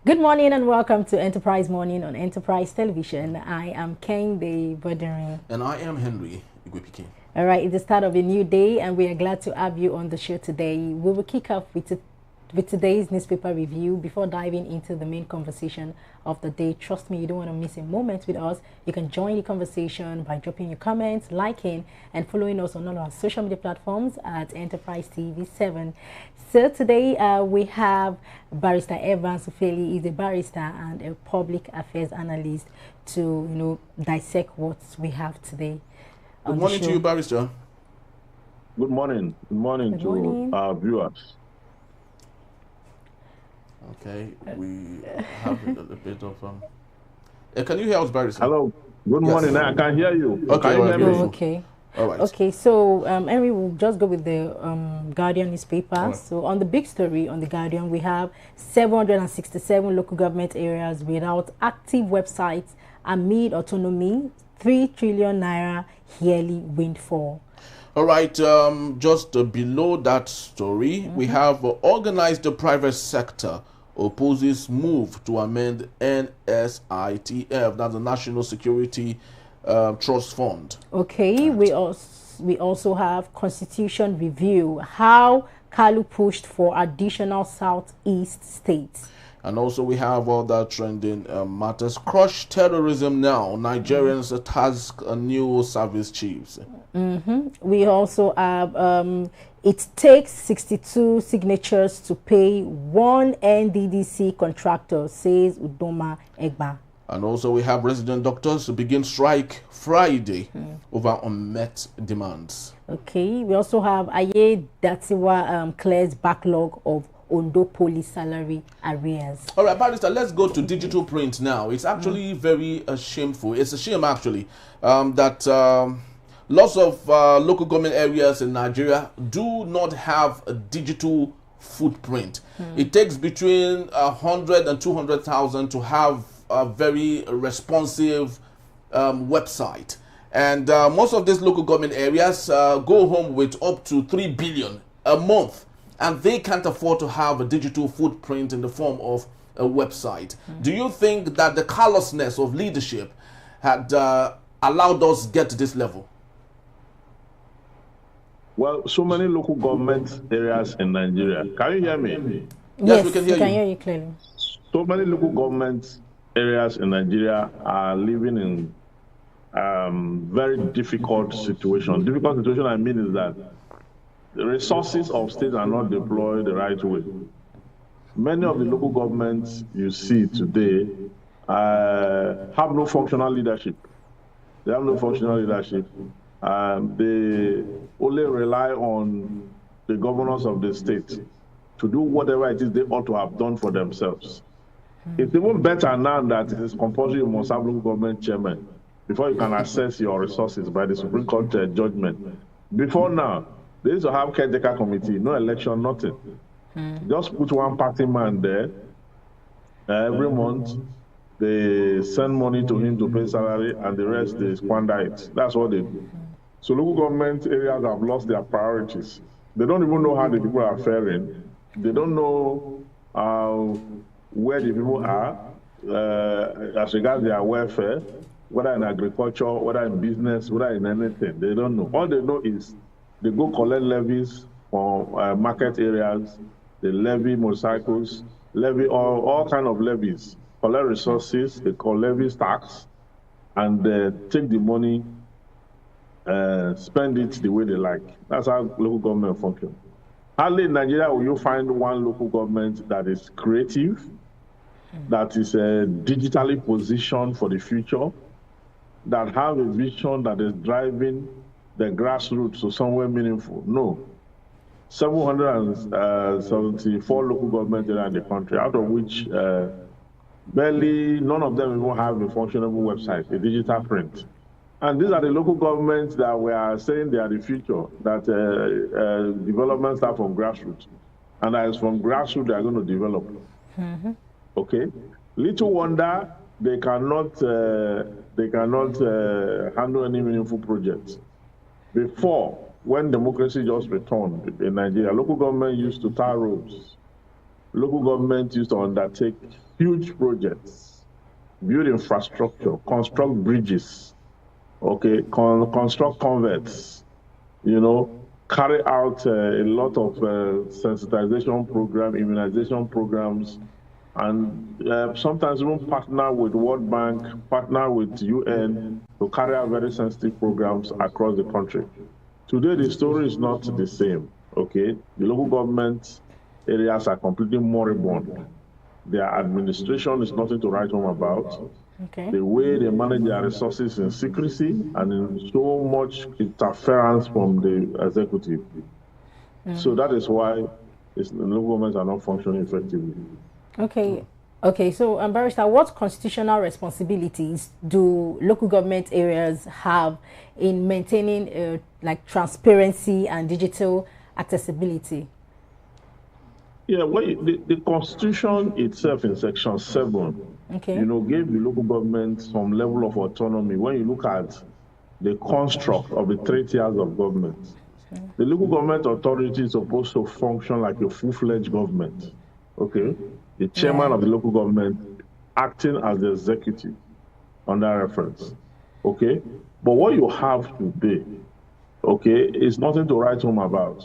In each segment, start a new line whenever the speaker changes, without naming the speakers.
Good morning and welcome to Enterprise Morning on Enterprise Television. I am Kende Bodering.
And I am Henry Igwepike.
All right, it's the start of a new day and we are glad to have you on the show today. We will kick off with today's newspaper review before diving into the main conversation of the day. Trust me, you don't want to miss a moment with us. You can join the conversation by dropping your comments, liking, and following us on all our social media platforms at Enterprise TV 7. So today we have Barrister Evans Ufeli. He's a barrister and a public affairs analyst to dissect what we have today.
Good morning to you, Barrister.
Good morning. Good morning to our viewers.
Okay, we have a little bit of can you hear us, Barrister?
Hello. Good morning. I can hear you.
Okay,
can you hear me?
Okay.
All right.
Okay, so Henry will just go with the Guardian newspaper. Right. So on the big story on the Guardian, we have 767 local government areas without active websites amid autonomy, 3 trillion naira yearly windfall.
All right, just below that story, we have organized the private sector opposes move to amend NSITF, that's the National Security Trust Fund.
Okay, right. we also have Constitution review, how Kalu pushed for additional Southeast states.
And also we have other trending matters. Crush terrorism now. Nigerians task new service chiefs.
We also have it takes 62 signatures to pay one NDDC contractor, says Udoma Egba.
And also we have resident doctors who begin strike Friday over unmet demands.
Okay, we also have Aye Datiwa clears backlog of Ondo police salary arrears.
All right, Barrister, let's go to digital print now. It's actually very shameful. It's a shame, actually, that lots of local government areas in Nigeria do not have a digital footprint. It takes between 100 and 200,000 to have a very responsive website. And most of these local government areas go home with up to 3 billion a month. And they can't afford to have a digital footprint in the form of a website. Do you think that the callousness of leadership had allowed us get to this level?
Well, so many local government areas in Nigeria. Can you hear me?
Yes,
we can hear you.
Can hear you clearly.
So many local government areas in Nigeria are living in very difficult situation. Difficult situation I mean is that the resources of states are not deployed the right way. Many of the local governments you see today have no functional leadership. They have no functional leadership. They only rely on the governors of the state to do whatever it is they ought to have done for themselves. It's even better now that it is compulsory you must have local government chairman before you can assess your resources by the Supreme Court judgment. Before now, they used to have caretaker committee, no election, nothing. Just put one party man there. Every month, they send money to him to pay salary, and the rest they squander it. That's what they do. So local government areas have lost their priorities. They don't even know how the people are faring. They don't know where the people are as regards their welfare, whether in agriculture, whether in business, whether in anything. They don't know. All they know is they go collect levies for market areas, they levy motorcycles, levy all kind of levies, collect resources, they call levies tax, and take the money, spend it the way they like. That's how local government functions. Hardly in Nigeria will you find one local government that is creative, that is digitally positioned for the future, that have a vision that is driving the grassroots to somewhere meaningful. No. 774 local governments in the country, out of which barely none of them even have a functionable website, a digital print. And these are the local governments that we are saying they are the future, that development start from grassroots. And as from grassroots, they are going to develop. Okay? Little wonder they cannot handle any meaningful projects. Before, when democracy just returned in Nigeria, local government used to tar roads. Local government used to undertake huge projects, build infrastructure, construct bridges, okay, construct converts, carry out a lot of sensitization program, immunization programs, and sometimes even partner with World Bank, partner with UN to carry out very sensitive programs across the country. Today, the story is not the same, okay? The local government areas are completely moribund. Their administration is nothing to write home about.
Okay.
The way they manage their resources in secrecy and in so much interference from the executive. So that is why the local governments are not functioning effectively.
Okay, so Barrister, what constitutional responsibilities do local government areas have in maintaining like transparency and digital accessibility?
Yeah, well, the Constitution itself in Section 7,
okay,
gave the local government some level of autonomy. When you look at the construct of the 3 tiers of government, the local government authority is supposed to function like a full-fledged government. Okay, the chairman of the local government acting as the executive on that reference. Okay, but what you have today, okay, is nothing to write home about.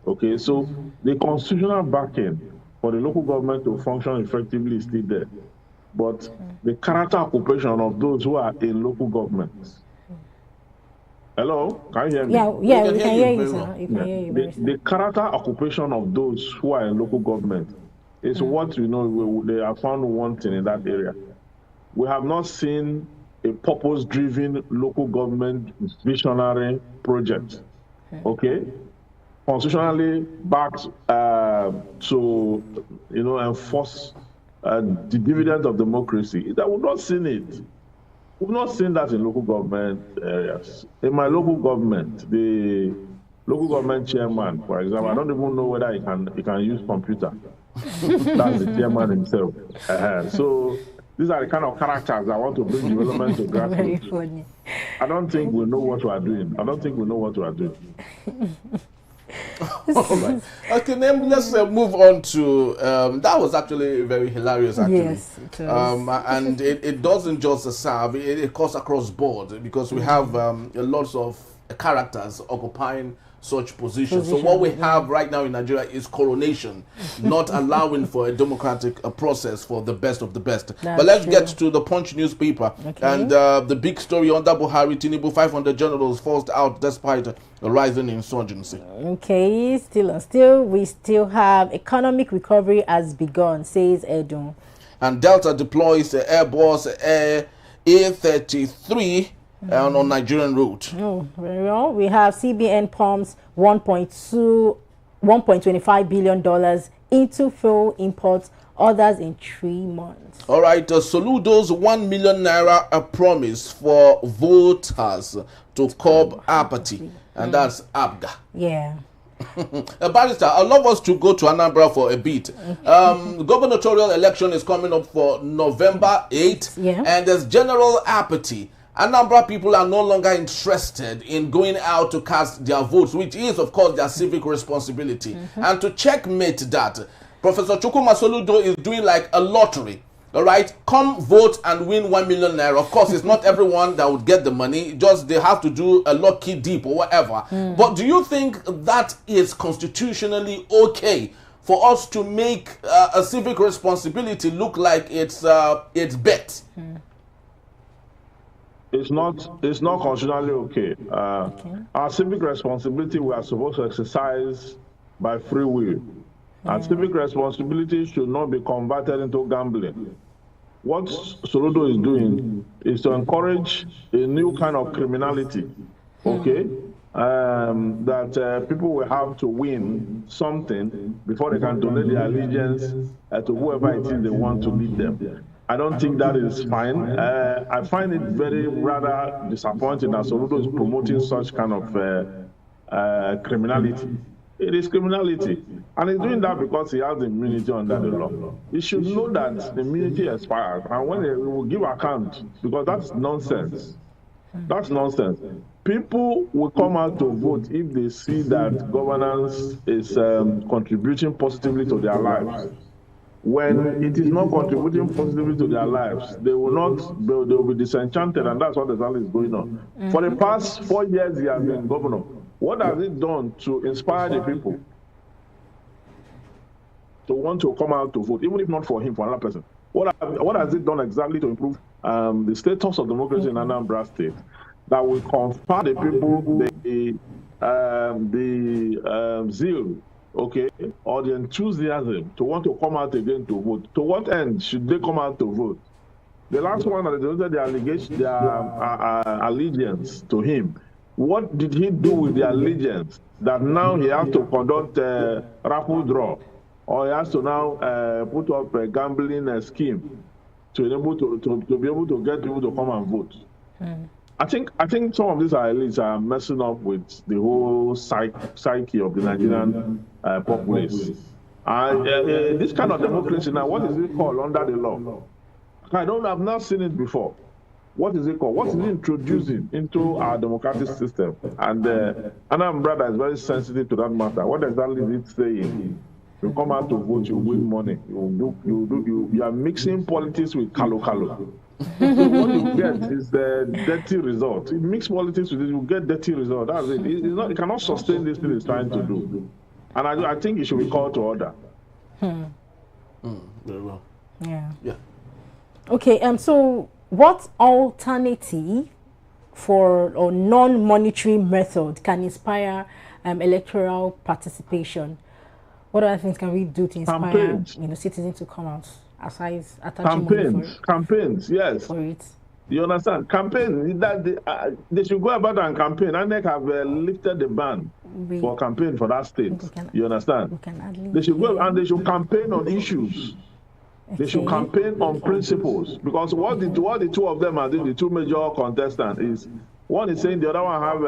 Okay, so the constitutional backing for the local government to function effectively is still there, but the character occupation of those who are in local governments. Hello, can you hear me?
Yeah, we can hear you, sir. You can hear you.
The character occupation of those who are in local government is what they are found wanting in that area. We have not seen a purpose-driven local government visionary project. Okay, constitutionally backed to enforce the dividend of democracy. That we've not seen it. We've not seen that in local government areas. In my local government, the local government chairman, for example, I don't even know whether he can use computer. That's the chairman himself. So these are the kind of characters I want to bring development to grassroots.
Very funny.
I don't think we know what we are doing.
Right. Okay, then let's move on to that was actually very hilarious, actually.
Yes, it was.
And it doesn't just serve; it goes across board because we have lots of characters occupying such positions. So what we have right now in Nigeria is coronation, not allowing for a democratic process for the best of the best. But let's get to the Punch newspaper and the big story under Buhari Tinubu, 500 generals forced out despite a rising insurgency. Okay,
still we still have economic recovery has begun, says Edun.
And Delta deploys the Airbus A33 on Nigerian route.
Oh, very well. We have CBN pumps $1.25 billion into fuel imports, others in 3 months.
All right, Soludo's 1 million naira a promise for voters to curb apathy, and that's ABGA.
Yeah.
Barrister, I'd love us to go to Anambra for a bit. Gubernatorial election is coming up for November 8th, and there's general apathy. Anambra people are no longer interested in going out to cast their votes, which is, of course, their civic responsibility. And to checkmate that, Professor Chukwuma Soludo is doing like a lottery. All right, come vote and win 1 million naira. Of course, it's not everyone that would get the money. Just they have to do a lucky dip or whatever. But do you think that is constitutionally okay for us to make a civic responsibility look like it's bet?
It's not constitutionally okay. Our civic responsibility we are supposed to exercise by free will. And civic responsibility should not be converted into gambling. What Soludo is doing is to encourage a new kind of criminality, that people will have to win something before they can donate their allegiance to whoever it is they want to lead them. I don't think that is fine. I find it very rather disappointing that Soludo is promoting such kind of criminality. It is criminality. And he's doing that because he has immunity under the law. He should know that the immunity expires. And when he will give account, because that's nonsense. That's nonsense. People will come out to vote if they see that governance is contributing positively to their lives. when it is not contributing positively to their lives, they will be disenchanted, and that's what exactly is going on. For the past 4 years he has been governor. What has it done to inspire the people to want to come out to vote, even if not for him, for another person? What has it done exactly to improve the status of democracy in Anambra State that will confer the people the zeal, okay, or the enthusiasm to want to come out again to vote? To what end should they come out to vote? The last one that they denoted their allegiance to him. What did he do with the allegiance that now he has to conduct a raffle draw, or he has to now put up a gambling scheme to be able to get people to come and vote? I think some of these elites are messing up with the whole psyche of the Nigerian populace. This kind of democracy now, what is it called under the law? I've not seen it before. What is it called? What is it introducing into our democratic system? And Anambra is very sensitive to that matter. What exactly is it saying? You come out to vote, you win money. You are mixing politics with kalo. So what you get is the dirty result. You mix politics with it, you get dirty result. That's it. It cannot sustain this thing it's trying to do. And I think it should be called to order.
Very well.
Yeah. Okay, so what alternative for or non-monetary method can inspire electoral participation? What other things can we do to inspire citizens to come out aside attaching money for it?
Campaigns, yes.
For it.
You understand? Campaign, that they should go about and campaign, and they have lifted the ban for campaign for that state. You understand? They should go and they should campaign on issues. They should campaign on principles, because what the two of them are doing, the two major contestants, is one is saying the other one have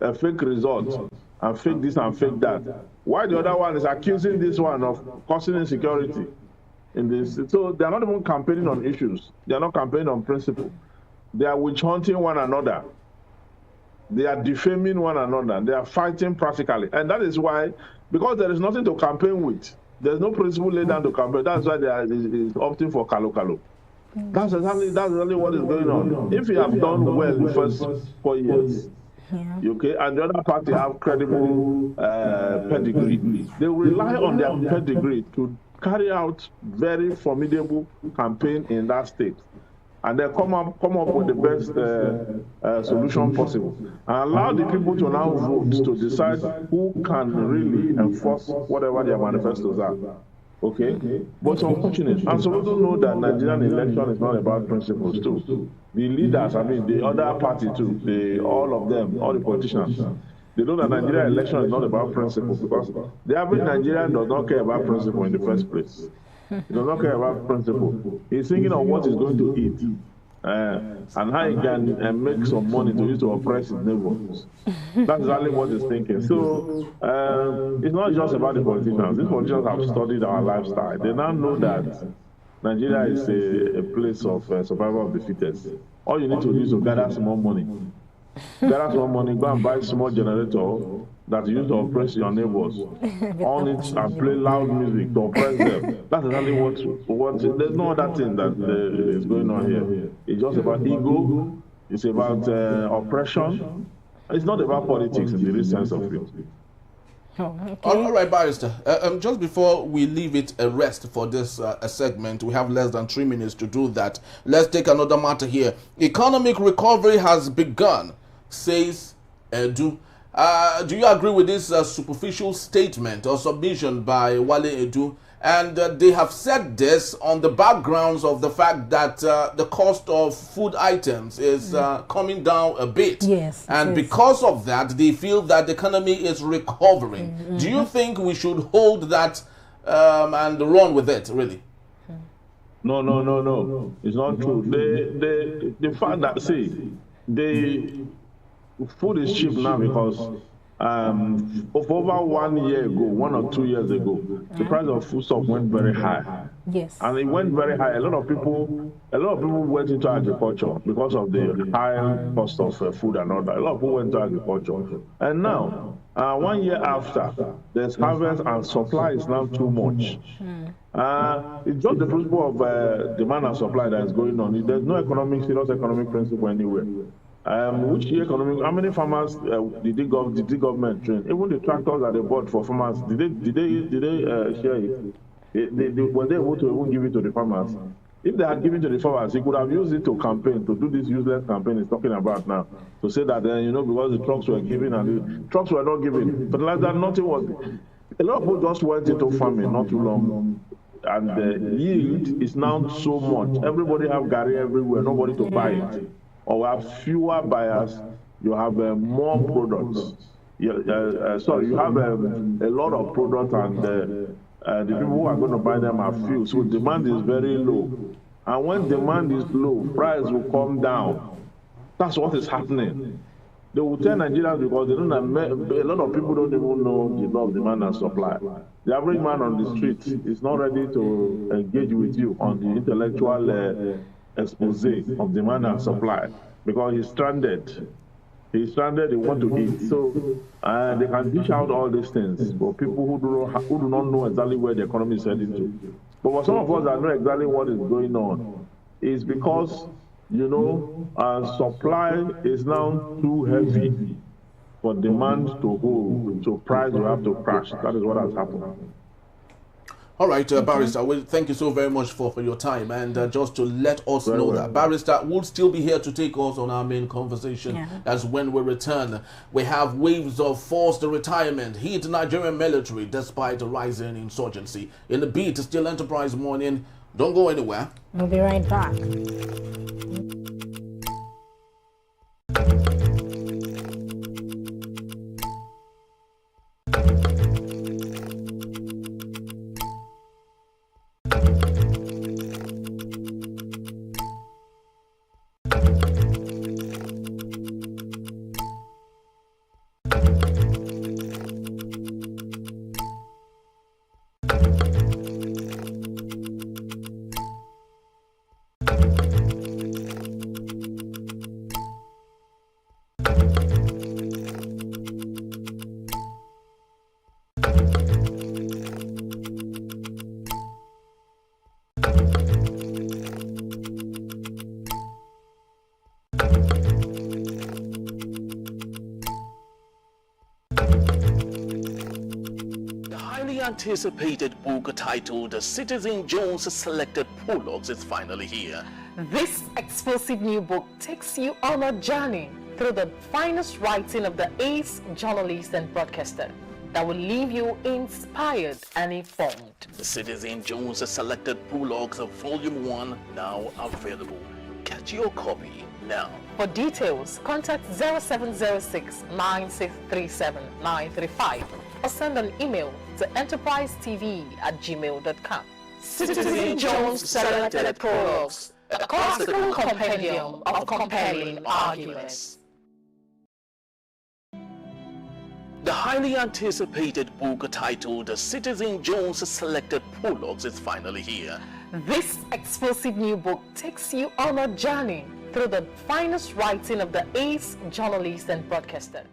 a fake result and fake this and fake that. Why the other one is accusing this one of causing insecurity in this? So they are not even campaigning on issues. They are not campaigning on principle. They are witch hunting one another. They are defaming one another. They are fighting practically, and that is why, because there is nothing to campaign with. There's no principle laid down to campaign. That's why they are opting for kalo. That's exactly what is going on. If you have done well the first 4 years, okay, and the other party have credible pedigree, they will rely on their pedigree to carry out very formidable campaign in that state, and then come up with the best solution possible, and allow the people to now vote to decide who can really enforce whatever their manifestos are. Okay? But it's unfortunate. And so we don't know that Nigerian election is not about principles too. The leaders, the other party too, all of them, all the politicians, they know that Nigerian election is not about principles, because the average Nigerian does not care about principle in the first place. He does not care about principle. He's thinking of what he's going to eat and how he can make some money to use to oppress his neighbors. That's exactly what he's thinking. So it's not just about the politicians. These politicians have studied our lifestyle. They now know that Nigeria is a place of survival of the fittest. All you need to do is to gather small money. Gather small money, go and buy a small generator that you use to oppress your neighbors on it and play loud music to oppress them. That's exactly what there's no other thing that is going on here. It's just about ego, it's about oppression. It's not about politics in the real sense of it.
Oh, okay.
All right, Barrister. Just before we leave it a rest for this segment, we have less than 3 minutes to do that. Let's take another matter here. Economic recovery has begun, says Edu. Do you agree with this superficial statement or submission by Wale Edu? And they have said this on the backgrounds of the fact that the cost of food items is coming down a bit.
Yes.
And because of that, they feel that the economy is recovering. Do you think we should hold that and run with it, really?
No. It's not true. The fact that, the food is cheap now because of over 1 year ago, 1 or 2 years ago, the price of foodstuff went very high.
Yes.
And it went very high. A lot of people went into agriculture because of the high cost of food and all that. A lot of people went to agriculture. And now, 1 year after, there's harvest and supply is now too much. It's just the principle of demand and supply that is going on. There's no serious economic principle anywhere. Which economic? How many farmers did the government train? Even the tractors that they bought for farmers, did they share it? Were they able to even give it to the farmers? If they had given to the farmers, he could have used it to campaign, to do this useless campaign he's talking about now, to say that because the trucks were given and the trucks were not given, but like that, nothing was. A lot of people just went into farming not too long, and the yield is now so much. Everybody have gari everywhere, nobody to buy it. Or we have fewer buyers, you have more products. You have a lot of products, and the people who are going to buy them are few. So demand is very low. And when demand is low, price will come down. That's what is happening. They will tell Nigerians because they don't a lot of people don't even know the law of demand and supply. The average man on the street is not ready to engage with you on the intellectual expose of demand and supply because he's stranded. He's stranded, he wants to eat. So they can dish out all these things for people who do not know exactly where the economy is heading to. But for some of us that know exactly what is going on, is because, supply is now too heavy for demand to hold. So price will have to crash. That is what has happened.
All right, Barrister, well, thank you so very much for your time. And just to let us know that Barrister will still be here to take us on our main conversation as when we return. We have waves of forced retirement hit the Nigerian military despite the rising insurgency. In the beat, still Enterprise Morning. Don't go anywhere.
We'll be right back.
Anticipated book titled Citizen Jones Selected Prologues is finally here.
This explosive new book takes you on a journey through the finest writing of the ace journalist and broadcaster that will leave you inspired and informed.
Citizen Jones Selected Prologues of Volume 1 now available. Get your copy now.
For details, contact 0706 9637 935 or send an email to enterprisetv@gmail.com. Citizen Jones Selected Prologues, a classical compendium of compelling arguments.
The highly anticipated book titled Citizen Jones Selected Prologues is finally here.
This explosive new book takes you on a journey through the finest writing of the ace journalist and broadcaster.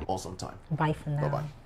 Awesome time.
Bye for now.
Bye-bye.